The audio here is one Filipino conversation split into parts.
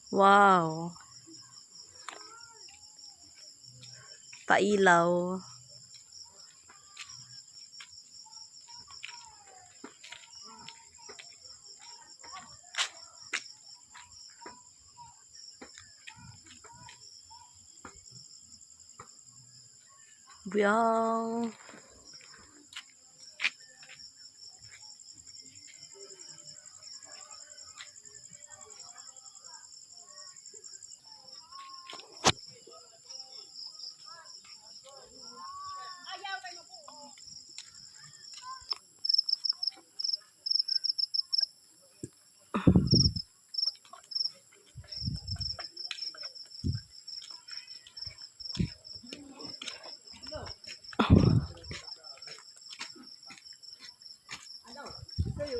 Wow. Pailaw. Wow.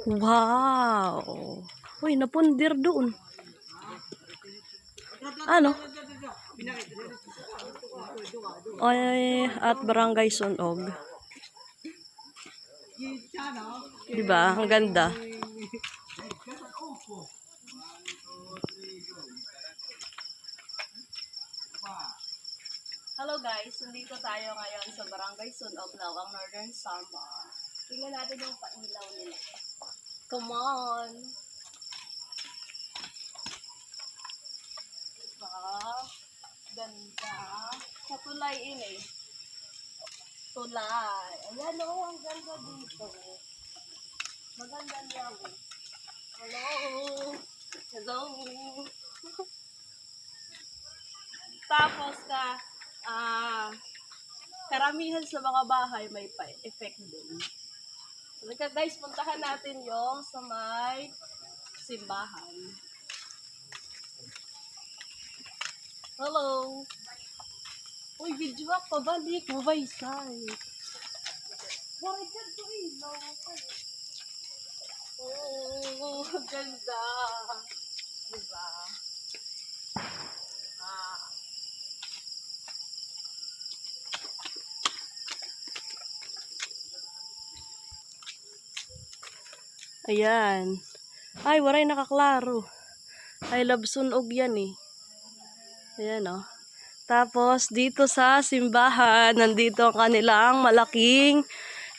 Wow. Uy, napundir doon. Ano? Ay, at Barangay Sunog. Diba? Ang ganda. Hello guys, nandito tayo ngayon sa Barangay Sunog, Lawang, Northern Samar. Tingnan natin yung pailaw nila. Come on! Diba? Ganda. Sa tulay ini. Tulay. Ayan o, ang ganda dito. Maganda niya o. Hello! Hello! Tapos karamihan sa mga bahay may effect din. Halika guys, puntahan natin yung sa may simbahan. Hello! Uy, video ako, balik mo ba isay? Bakit dyan ito ilaw? Oh, ganda! Diba? Ayan. Ay, waray nakaklaro. I love Sunog yan eh. Ayan o. Tapos, dito sa simbahan, nandito ang kanilang malaking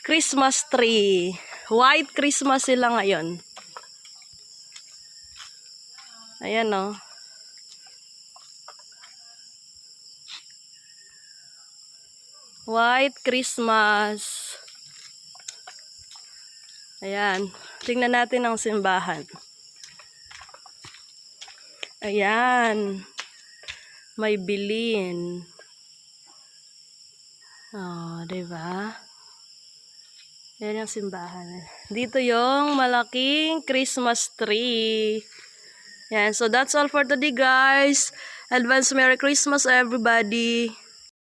Christmas tree. White Christmas sila ngayon. Ayan o. White Christmas. Ayan. Tingnan natin ang simbahan. Ayan. May bilin. Oh, diba? Yan yung simbahan. Dito yung malaking Christmas tree. Yan. So, that's all for today, guys. Advance Merry Christmas, everybody.